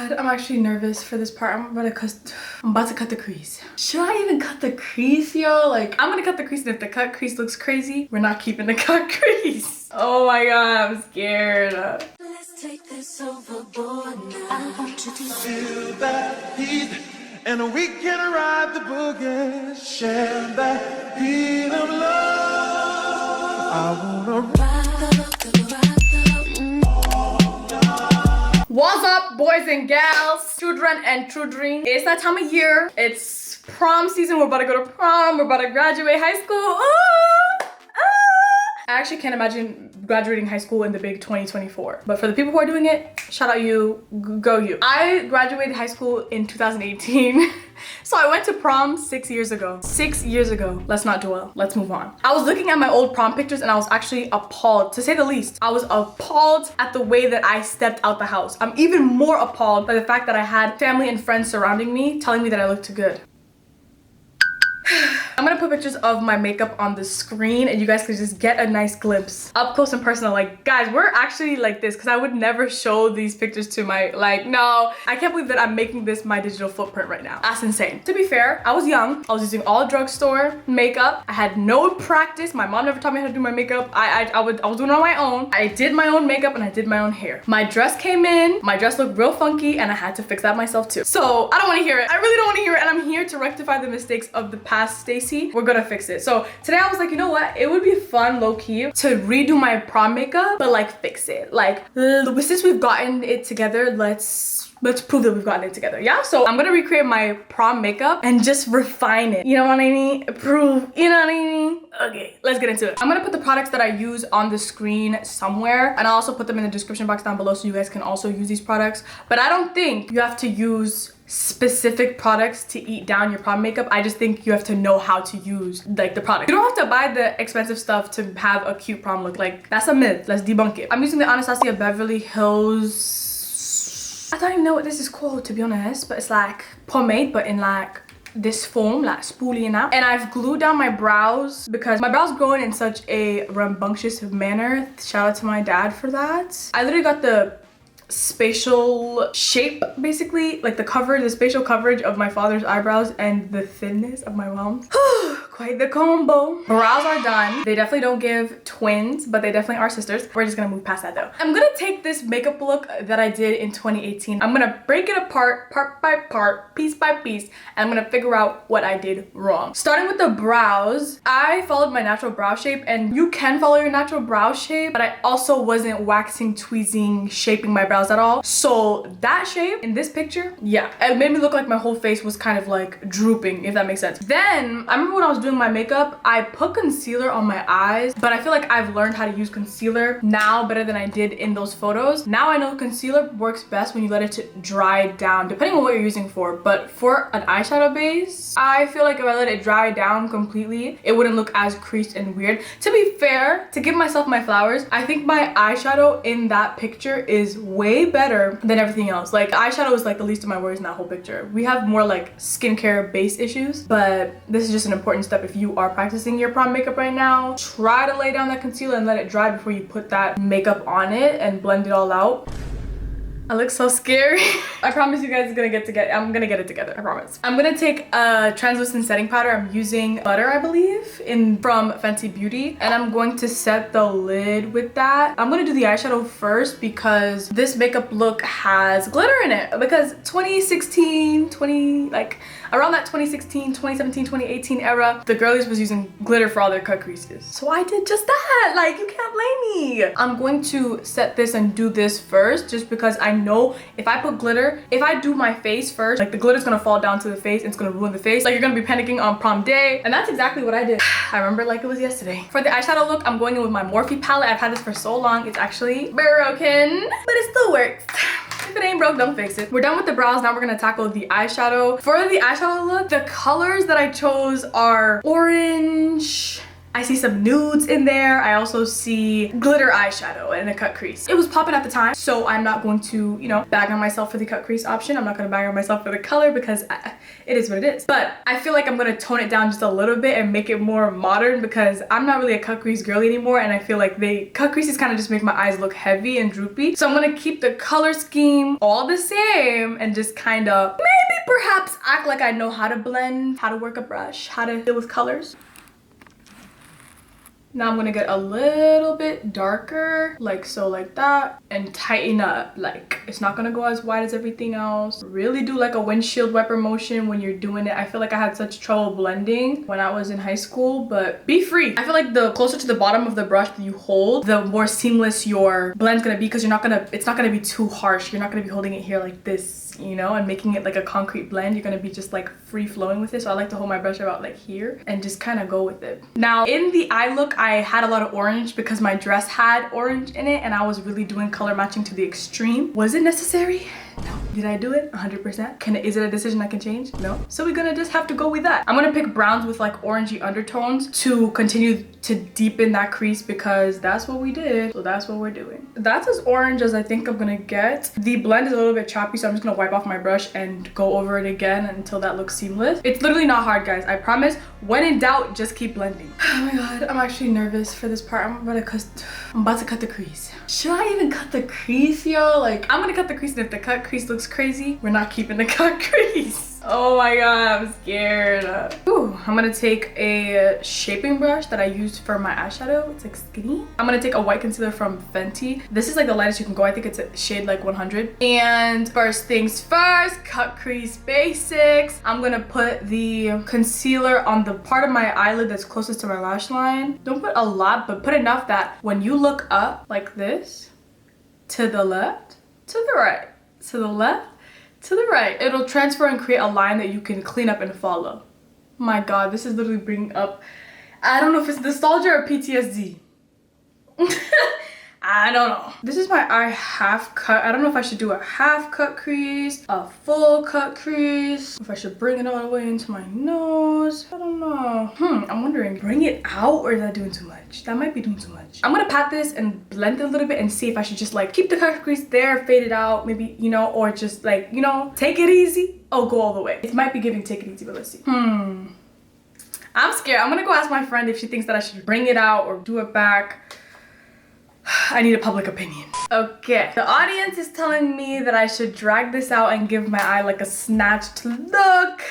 god, I'm actually nervous for this part. I'm about to cut the crease. Should I even cut the crease, yo? Like, I'm gonna cut the crease, and if the cut crease looks crazy, we're not keeping the cut crease. Oh my god, I'm scared. Let's take this overboard now. I want you to Feel that heat, and we can ride the boogie. Share that heat of love. I wanna ride What's up, boys and gals, children and children? It's that time of year. It's prom season. We're about to go to prom. We're about to graduate high school. I actually can't imagine graduating high school in the big 2024. But for the people who are doing it, shout out you, go you. I graduated high school in 2018. So I went to prom 6 years ago. 6 years ago. Let's not dwell. Let's move on. I was looking at my old prom pictures and I was actually appalled, to say the least. I was appalled at the way that I stepped out the house. I'm even more appalled by the fact that I had family and friends surrounding me telling me that I looked good. I'm gonna put pictures of my makeup on the screen and you guys can just get a nice glimpse up close and personal. Like, guys, we're actually like this, because I would never show these pictures to my, like, no. I can't believe that I'm making this my digital footprint right now. That's insane. To be fair, I was young. I was using all drugstore makeup. I had no practice. My mom never taught me how to do my makeup. I was doing it on my own. I did my own makeup and I did my own hair. My dress came in. My dress looked real funky and I had to fix that myself too. So I don't want to hear it. I really don't want to hear it, and I'm here to rectify the mistakes of the past, Stacey. We're gonna fix it. So today I was like, you know what? It would be fun, low-key, to redo my prom makeup, but like fix it. Like, since we've gotten it together, let's prove that we've gotten it together. Yeah, so I'm gonna recreate my prom makeup and just refine it. You know what I mean? Prove, you know what I mean? Okay, let's get into it. I'm gonna put the products that I use on the screen somewhere, and I'll also put them in the description box down below so you guys can also use these products. But I don't think you have to use specific products to eat down your prom makeup. I just think you have to know how to use like the product. You don't have to buy the expensive stuff to have a cute prom look. Like, that's a myth. Let's debunk it. I'm using the Anastasia Beverly Hills, I don't even know what this is called, to be honest, but it's like pomade, but in like this foam, like spoolie and out. And I've glued down my brows because my brows growing in such a rambunctious manner. Shout out to my dad for that. I literally got the spatial shape, basically, like the spatial coverage of my father's eyebrows and the thinness of my mom's. Quite the combo. Brows are done. They definitely don't give twins, but they definitely are sisters. We're just gonna move past that though. I'm gonna take this makeup look that I did in 2018. I'm gonna break it apart, part by part, piece by piece, and I'm gonna figure out what I did wrong. Starting with the brows, I followed my natural brow shape, and you can follow your natural brow shape, but I also wasn't waxing, tweezing, shaping my brows at all. So that shape in this picture, yeah, it made me look like my whole face was kind of like drooping, if that makes sense. Then I remember when I was doing my makeup, I put concealer on my eyes, but I feel like I've learned how to use concealer now better than I did in those photos. Now I know concealer works best when you let it dry down, depending on what you're using for. But for an eyeshadow base, I feel like if I let it dry down completely, it wouldn't look as creased and weird. To be fair, to give myself my flowers, I think my eyeshadow in that picture is way better than everything else. Like, eyeshadow is like the least of my worries in that whole picture. We have more like skincare base issues, but this is just an important step. If you are practicing your prom makeup right now, try to lay down that concealer and let it dry before you put that makeup on it and blend it all out. I look so scary. I promise you guys I'm gonna get it together, I promise. I'm gonna take a translucent setting powder. I'm using Butter, I believe, from Fenty Beauty, and I'm going to set the lid with that. I'm gonna do the eyeshadow first because this makeup look has glitter in it, because 2016, around that 2016, 2017, 2018 era, the girlies was using glitter for all their cut creases. So I did just that. Like, you can't blame me. I'm going to set this and do this first, just because I know if I put glitter, if I do my face first, like the glitter's gonna fall down to the face and it's gonna ruin the face. Like, you're gonna be panicking on prom day. And that's exactly what I did. I remember it like it was yesterday. For the eyeshadow look, I'm going in with my Morphe palette. I've had this for so long, it's actually broken, but it still works. If it ain't broke, don't fix it. We're done with the brows. Now we're gonna tackle the eyeshadow. For the eyeshadow look, the colors that I chose are orange I see some nudes in there. I also see glitter eyeshadow and a cut crease. It was popping at the time, so I'm not going to, you know, bag on myself for the cut crease option. I'm not gonna bag on myself for the color because it is what it is. But I feel like I'm gonna tone it down just a little bit and make it more modern because I'm not really a cut crease girly anymore, and I feel like cut creases kind of just make my eyes look heavy and droopy. So I'm gonna keep the color scheme all the same and just kind of maybe perhaps act like I know how to blend, how to work a brush, how to deal with colors. Now I'm gonna get a little bit darker, like so, like that, and tighten up. Like, it's not gonna go as wide as everything else. Really do like a windshield wiper motion when you're doing it. I feel like I had such trouble blending when I was in high school, but be free. I feel like the closer to the bottom of the brush that you hold, the more seamless your blend's gonna be, because it's not gonna be too harsh. You're not gonna be holding it here like this, you know, and making it like a concrete blend. You're gonna be just like free flowing with it. So I like to hold my brush about like here and just kind of go with it. Now in the eye look, I had a lot of orange because my dress had orange in it and I was really doing color matching to the extreme. Was it necessary? No. Did I do it? 100%. Is it a decision I can change? No. So we're gonna just have to go with that. I'm gonna pick browns with like orangey undertones to continue to deepen that crease because that's what we did. So that's what we're doing. That's as orange as I think I'm gonna get. The blend is a little bit choppy, so I'm just gonna wipe off my brush and go over it again until that looks seamless. It's literally not hard, guys. I promise. When in doubt, just keep blending. Oh my god, I'm actually nervous for this part. I'm about to cut the crease. Should I even cut the crease, yo? Like, I'm gonna cut the crease, and if the cut crease looks crazy, we're not keeping the cut crease. Oh my god, I'm scared. Ooh, I'm gonna take a shaping brush that I used for my eyeshadow. It's like skinny. I'm gonna take a white concealer from Fenty. This is like the lightest you can go. I think it's a shade like 100. And first things first, cut crease basics. I'm gonna put the concealer on the part of my eyelid that's closest to my lash line. Don't put a lot, but put enough that when you look up like this, to the left, to the right, to the left, to the right, it'll transfer and create a line that you can clean up and follow. My god, this is literally bringing up, I don't know if it's nostalgia or PTSD. I don't know. This is my eye half cut. I don't know if I should do a half cut crease, a full cut crease, if I should bring it all the way into my nose. I don't know. I'm wondering, bring it out, or is that doing too much? That might be doing too much. I'm gonna pat this and blend it a little bit and see if I should just like keep the cut crease there, fade it out, maybe, you know, or just like, you know, take it easy. Oh, go all the way. It might be giving take it easy, but let's see. I'm scared. I'm gonna go ask my friend if she thinks that I should bring it out or do it back. I need a public opinion. Okay, the audience is telling me that I should drag this out and give my eye like a snatched look.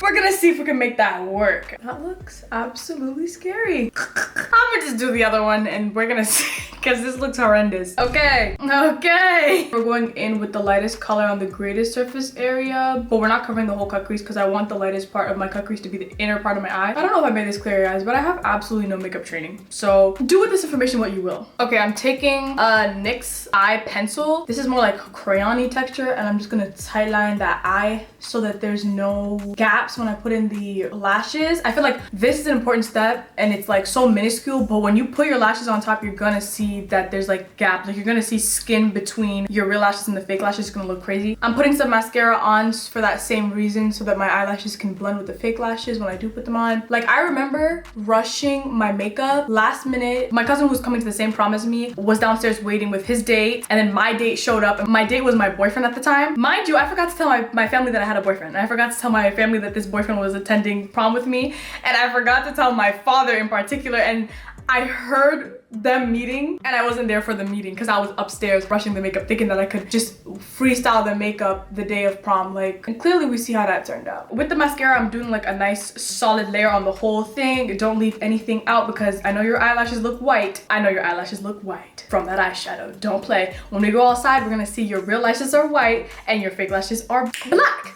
We're gonna see if we can make that work. That looks absolutely scary. I'm gonna just do the other one and we're gonna see, because this looks horrendous. Okay. We're going in with the lightest color on the greatest surface area, but we're not covering the whole cut crease because I want the lightest part of my cut crease to be the inner part of my eye. I don't know if I made this clear, guys, but I have absolutely no makeup training. So do with this information what you will. Okay, I'm taking a NYX eye pencil. This is more like crayon-y texture, and I'm just gonna tightline that eye so that there's no gaps when I put in the lashes. I feel like this is an important step and it's like so minuscule, but when you put your lashes on top, you're gonna see that there's like gaps. Like you're gonna see skin between your real lashes and the fake lashes. It's gonna look crazy. I'm putting some mascara on for that same reason, so that my eyelashes can blend with the fake lashes when I do put them on. Like, I remember rushing my makeup last minute. My cousin who was coming to the same prom as me was downstairs waiting with his date, and then my date showed up, and my date was my boyfriend at the time. Mind you, I forgot to tell my family that I had a boyfriend. I forgot to tell my family that this boyfriend was attending prom with me, and I forgot to tell my father in particular, and I heard them meeting and I wasn't there for the meeting because I was upstairs brushing the makeup, thinking that I could just freestyle the makeup the day of prom. Like, and clearly we see how that turned out. With the mascara, I'm doing like a nice solid layer on the whole thing. Don't leave anything out because I know your eyelashes look white. I know your eyelashes look white from that eyeshadow. Don't play. When we go outside, we're gonna see your real lashes are white and your fake lashes are black.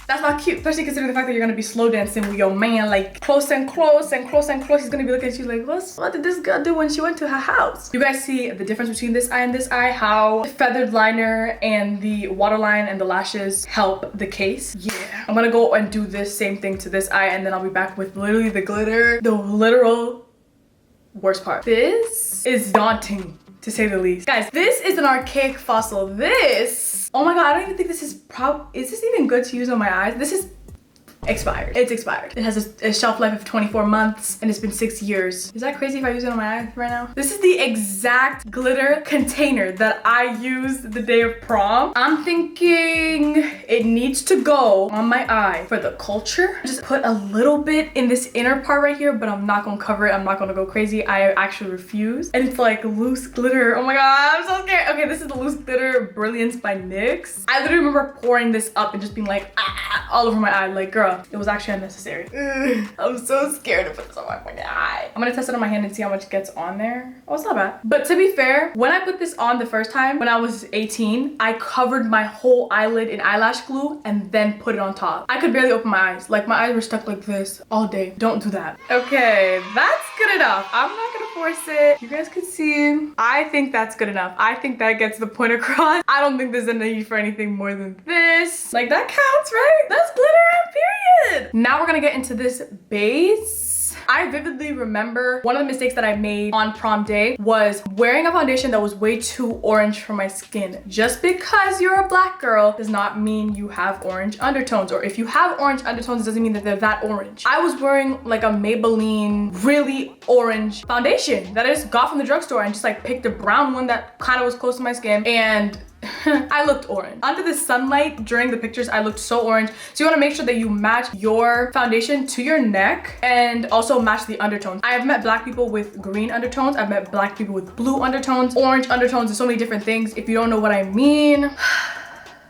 That's not cute, especially considering the fact that you're gonna be slow dancing with your man, like close and close and close and close. He's gonna be looking at you like, what did this girl do when she went to her house? You guys see the difference between this eye and this eye, how the feathered liner and the waterline and the lashes help the case. Yeah, I'm gonna go and do this same thing to this eye, and then I'll be back with literally the glitter, the literal worst part. This is daunting, to say the least. Guys, this is an archaic fossil. This, oh my god, I don't even think this is is this even good to use on my eyes? This is expired. It's expired. It has a shelf life of 24 months and it's been 6 years. Is that crazy if I use it on my eyes right now? This is the exact glitter container that I used the day of prom. I'm thinking it needs to go on my eye for the culture. Just put a little bit in this inner part right here, but I'm not gonna cover it. I'm not gonna go crazy. I actually refuse. And it's like loose glitter. Oh my God, I'm so scared. Okay, this is the loose glitter Brilliance by NYX. I literally remember pouring this up and just being like, all over my eye. Like, girl, it was actually unnecessary. Ugh, I'm so scared to put this on my fucking eye. I'm gonna test it on my hand and see how much gets on there. Oh, it's not bad. But to be fair, when I put this on the first time, when I was 18, I covered my whole eyelid in eyelash glue and then put it on top. I could barely open my eyes. Like, my eyes were stuck like this all day. Don't do that. Okay, that's good enough. I'm not gonna force it. You guys can see. I think that's good enough. I think that gets the point across. I don't think there's a need for anything more than this. Like, that counts, right? That's glitter, period. Now we're gonna get into this base. I vividly remember one of the mistakes that I made on prom day was wearing a foundation that was way too orange for my skin. Just because you're a black girl does not mean you have orange undertones, or if you have orange undertones, it doesn't mean that they're that orange. I was wearing like a Maybelline really orange foundation that I just got from the drugstore and just like picked a brown one that kind of was close to my skin, and I looked orange. Under the sunlight during the pictures, I looked so orange. So you want to make sure that you match your foundation to your neck and also match the undertones. I have met black people with green undertones. I've met black people with blue undertones, orange undertones, and so many different things. If you don't know what I mean.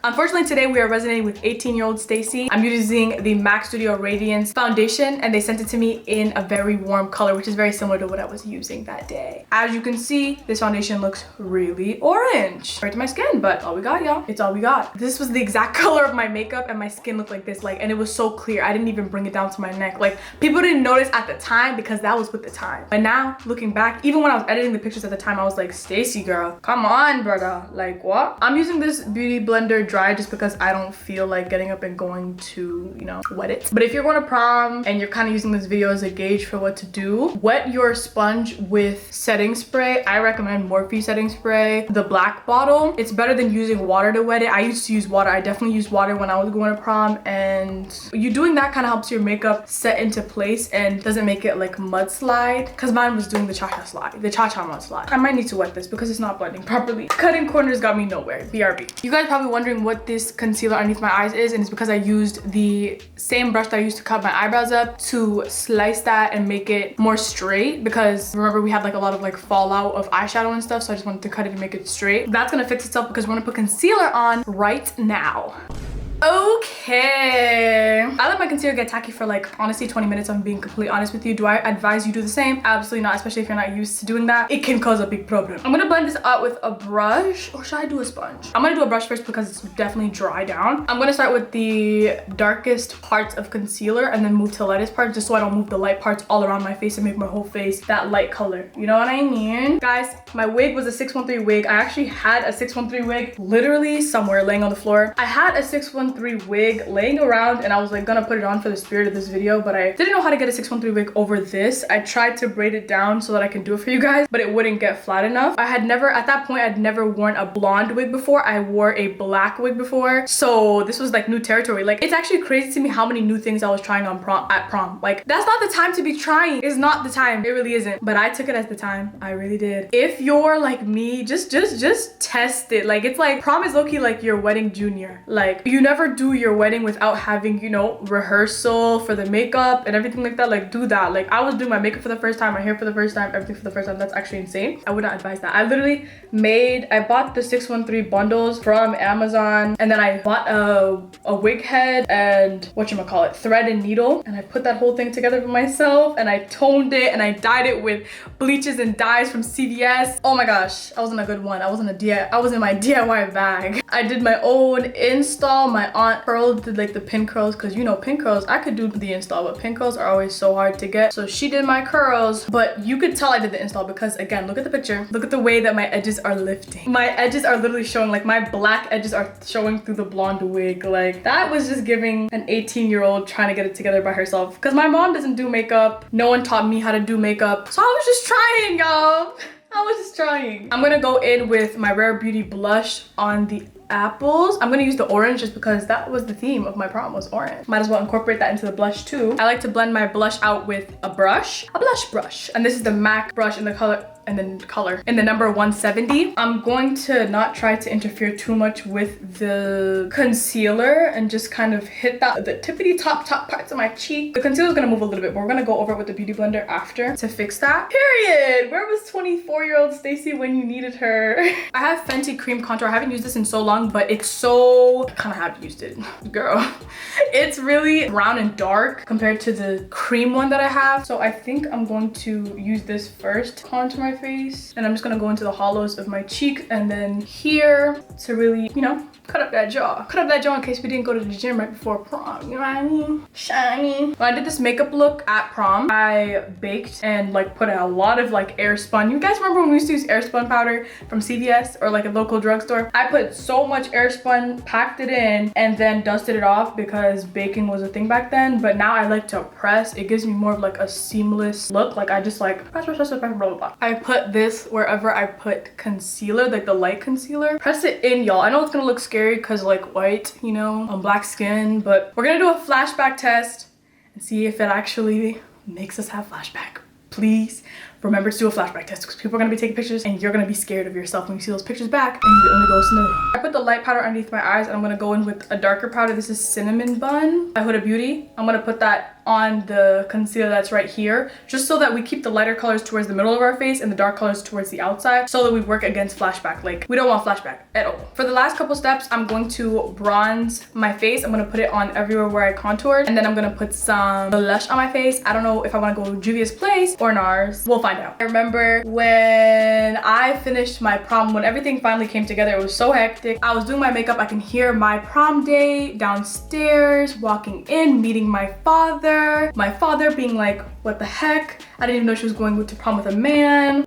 Unfortunately, today we are resonating with 18-year-old Stacy. I'm using the MAC Studio Radiance foundation and they sent it to me in a very warm color, which is very similar to what I was using that day. As you can see, this foundation looks really orange right to my skin, but all we got, y'all. It's all we got. This was the exact color of my makeup and my skin looked like this, like, and it was so clear. I didn't even bring it down to my neck. Like, people didn't notice at the time because that was with the time. But now, looking back, even when I was editing the pictures at the time, I was like, Stacy girl, come on, brother. Like, what? I'm using this Beauty Blender dry just because I don't feel like getting up and going to, you know, wet it. But if you're going to prom and you're kind of using this video as a gauge for what to do, wet your sponge with setting spray. I recommend Morphe setting spray, the black bottle. It's better than using water to wet it. I used to use water. I definitely used water when I was going to prom, and you doing that kind of helps your makeup set into place and doesn't make it like mudslide, because mine was doing the cha-cha slide, the cha-cha mudslide. I might need to wet this because it's not blending properly. Cutting corners got me nowhere. BRB. You guys are probably wondering what this concealer underneath my eyes is, and it's because I used the same brush that I used to cut my eyebrows up to slice that and make it more straight, because remember we had like a lot of like fallout of eyeshadow and stuff, so I just wanted to cut it and make it straight. That's gonna fix itself because we're gonna put concealer on right now. Okay, I let my concealer get tacky for like honestly 20 minutes. I'm being completely honest with you. Do I advise you do the same? Absolutely not, especially if you're not used to doing that. It can cause a big problem. I'm gonna blend this out with a brush, or should I do a sponge? I'm gonna do a brush first because it's definitely dry down. I'm gonna start with the darkest parts of concealer and then move to the lightest part, just so I don't move the light parts all around my face and make my whole face that light color. You know what I mean? Guys, my wig was a 613 wig. I actually had a 613 wig literally somewhere laying on the floor. I had a 613 wig laying around and I was like gonna put it on for the spirit of this video, but I didn't know how to get a 613 wig over this. I tried to braid it down so that I can do it for you guys, but it wouldn't get flat enough. I had never, at that point, I'd never worn a blonde wig before. I wore a black wig before, so this was like new territory. Like, it's actually crazy to me how many new things I was trying on at prom. Like, that's not the time to be trying. It's not the time. It really isn't. But I took it as the time. I really did. If you're like me, just test it. Like, it's like prom is low-key like your wedding junior. Like, you never do your wedding without having, you know, rehearsal for the makeup and everything like that. Like, do that. Like, I was doing my makeup for the first time, my hair for the first time, everything for the first time. That's actually insane. I would not advise that. I literally I bought the 613 bundles from Amazon, and then I bought a wig head and whatchamacallit, thread and needle, and I put that whole thing together for myself, and I toned it and I dyed it with bleaches and dyes from CVS. Oh my gosh, I was in a good one. I was in my DIY bag. I did my own install. My aunt Pearl did like the pin curls, because you know, pin curls, I could do the install, but pin curls are always so hard to get. So she did my curls, but you could tell I did the install because, again, look at the picture. Look at the way that my edges are lifting. My edges are literally showing, like my black edges are showing through the blonde wig. Like, that was just giving an 18-year-old trying to get it together by herself, because my mom doesn't do makeup. No one taught me how to do makeup. So I was just trying, y'all. I was just trying. I'm gonna go in with my Rare Beauty blush on the apples. I'm gonna use the orange just because that was the theme of my prom, was orange. Might as well incorporate that into the blush too. I like to blend my blush out with a blush brush. And this is the MAC brush in the color in the number 170. I'm going to not try to interfere too much with the concealer and just kind of hit the tippity top parts of my cheek. The concealer is gonna move a little bit, but we're gonna go over it with the beauty blender after to fix that. Period. Where was 24-year-old Stacy when you needed her? I have Fenty cream contour. I haven't used this in so long, but it's so, I kind of have used it, girl. It's really brown and dark compared to the cream one that I have. So I think I'm going to use this first to contour my face, and I'm just gonna go into the hollows of my cheek and then here to really, you know, cut up that jaw. Cut up that jaw in case we didn't go to the gym right before prom, you know what I mean? Shiny. When I did this makeup look at prom, I baked and like put a lot of like air spun. You guys remember when we used to use air spun powder from CVS or like a local drugstore? I put so much air spun, packed it in, and then dusted it off because baking was a thing back then. But now I like to press. It gives me more of like a seamless look. Like I just like press, blah, blah, blah. I put this wherever I put concealer, like the light concealer. Press it in, y'all. I know it's gonna look scary because like white, you know, on black skin, but we're gonna do a flashback test and see if it actually makes us have flashback. Please remember to do a flashback test because people are gonna be taking pictures and you're gonna be scared of yourself when you see those pictures back and you only go in the room. I put the light powder underneath my eyes and I'm gonna go in with a darker powder. This is Cinnamon Bun by Huda Beauty. I'm gonna put that on the concealer that's right here, just so that we keep the lighter colors towards the middle of our face and the dark colors towards the outside, so that we work against flashback. Like, we don't want flashback at all. For the last couple steps, I'm going to bronze my face. I'm gonna put it on everywhere where I contoured, and then I'm gonna put some blush on my face. I don't know if I want to go Juvia's Place or NARS. We'll find out. I remember when I finished my prom, when everything finally came together, it was so hectic. I was doing my makeup. I can hear my prom day downstairs, walking in, meeting my father. My father being like, what the heck? I didn't even know she was going to prom with a man.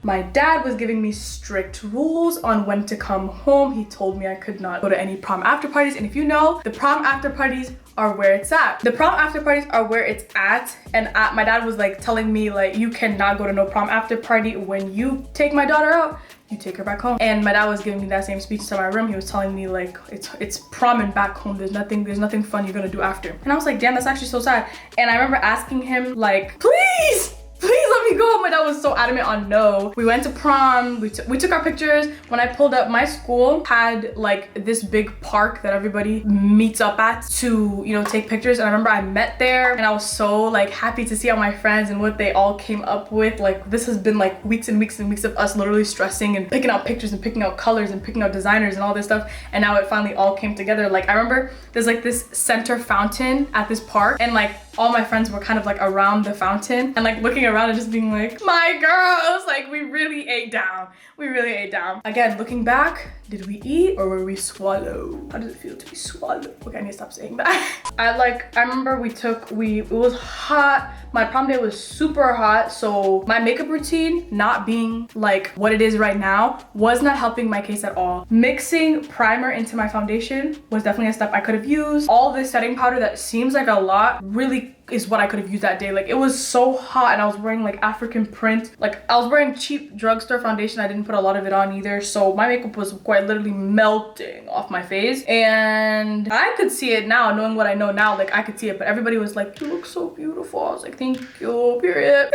My dad was giving me strict rules on when to come home. He told me I could not go to any prom after parties. And if you know, the prom after parties are where it's at. The prom after parties are where it's at. And my dad was like telling me like, you cannot go to no prom after party. When you take my daughter out, you take her back home. And my dad was giving me that same speech to my room. He was telling me like, it's prom and back home. There's nothing fun you're gonna do after. And I was like, damn, that's actually so sad. And I remember asking him like, please let me go. My dad was so adamant on no. We went to prom, we took our pictures. When I pulled up, my school had like this big park that everybody meets up at to, you know, take pictures. And I remember I met there and I was so like happy to see all my friends and what they all came up with. Like, this has been like weeks and weeks and weeks of us literally stressing and picking out pictures and picking out colors and picking out designers and all this stuff. And now it finally all came together. Like, I remember there's like this center fountain at this park, and like all my friends were kind of like around the fountain and like looking around and just being like, my girls, like we really ate down. We really ate down. Again, looking back, did we eat or were we swallowed? How does it feel to be swallowed? Okay, I need to stop saying that. I remember it was hot. My prom day was super hot. So my makeup routine not being like what it is right now was not helping my case at all. Mixing primer into my foundation was definitely a step I could have used. All this setting powder that seems like a lot really is what I could have used that day. Like, it was so hot and I was wearing like African print. Like, I was wearing cheap drugstore foundation. I didn't put a lot of it on either. So my makeup was quite literally melting off my face. And I could see it now, knowing what I know now. Like, I could see it, but everybody was like, you look so beautiful. I was like, thank you, period.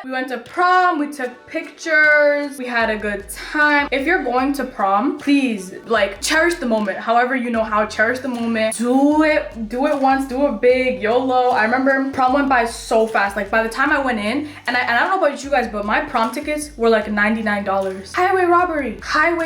We went to prom, we took pictures, we had a good time. If you're going to prom, please like cherish the moment. However you know how, cherish the moment. Do it once, do it big, YOLO. I remember prom went by so fast. Like, by the time I went in, and I don't know about you guys, but my prom tickets were like $99. Highway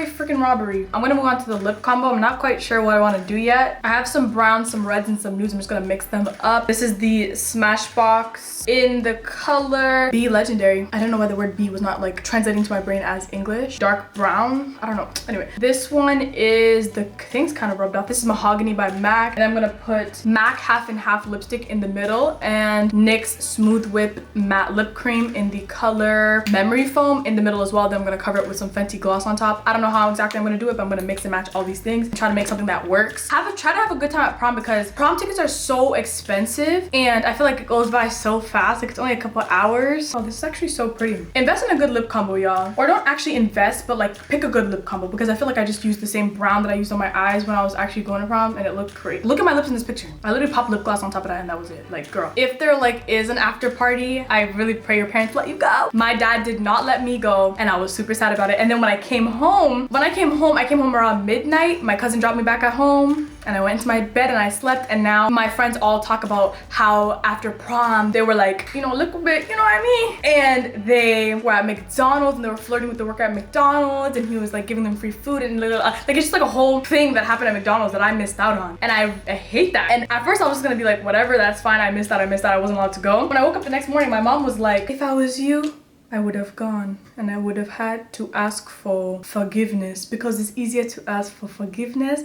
freaking robbery. I'm gonna move on to the lip combo. I'm not quite sure what I want to do yet. I have some browns, some reds, and some nudes. I'm just gonna mix them up. This is the Smashbox in the color Be Legendary. I don't know why the word B was not like translating to my brain as English. Dark brown, I don't know. Anyway, this one is, the thing's kind of rubbed off. This is Mahogany by MAC, and I'm gonna put MAC half and half lipstick in the middle. oil and NYX Smooth Whip Matte Lip Cream in the color Memory Foam in the middle as well. Then I'm gonna cover it with some Fenty gloss on top. I don't know how exactly I'm gonna do it, but I'm gonna mix and match all these things and try to make something that works. Try to have a good time at prom because prom tickets are so expensive and I feel like it goes by so fast. Like it's only a couple hours. Oh, this is actually so pretty. Invest in a good lip combo, y'all. Or don't actually invest, but like pick a good lip combo because I feel like I just used the same brown that I used on my eyes when I was actually going to prom and it looked great. Look at my lips in this picture. I literally popped lip gloss on top of that and that was it. Like, girl, if there like is an after party, I really pray your parents let you go. My dad did not let me go and I was super sad about it. And then when I came home around midnight. My cousin dropped me back at home and I went into my bed and I slept, and now my friends all talk about how after prom they were like, you know, a little bit, you know what I mean? And they were at McDonald's and they were flirting with the worker at McDonald's and he was like giving them free food and like it's just like a whole thing that happened at McDonald's that I missed out on. And I hate that. And at first I was just gonna be like, whatever, that's fine, I missed out, I wasn't allowed to go. When I woke up the next morning, my mom was like, if I was you, I would have gone and I would have had to ask for forgiveness because it's easier to ask for forgiveness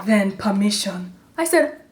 than permission. I said,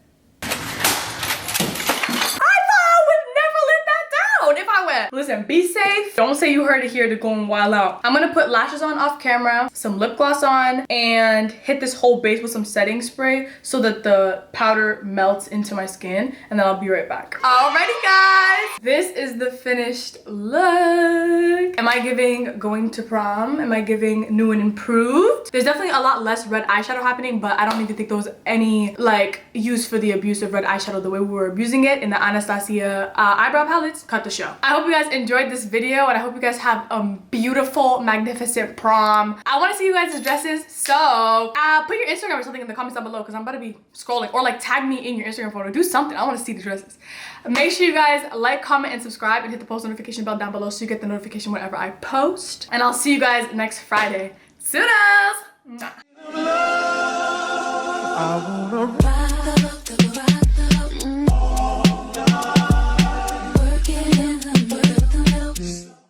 if I went, listen, be safe. Don't say you heard it here to go and wild out. I'm gonna put lashes on off camera, some lip gloss on, and hit this whole base with some setting spray so that the powder melts into my skin, and then I'll be right back. Alrighty guys, this is the finished look. Am I giving going to prom? Am I giving new and improved? There's definitely a lot less red eyeshadow happening, but I don't even think there was any like use for the abuse of red eyeshadow the way we were abusing it in the Anastasia eyebrow palettes. Cut the show. I hope you guys enjoyed this video and I hope you guys have a beautiful, magnificent prom. I want to see you guys' dresses, so put your Instagram or something in the comments down below because I'm about to be scrolling, or like tag me in your Instagram photo. Do something. I want to see the dresses. Make sure you guys like, comment, and subscribe and hit the post notification bell down below so you get the notification whenever I post. And I'll see you guys next Friday. Soon as. I wanna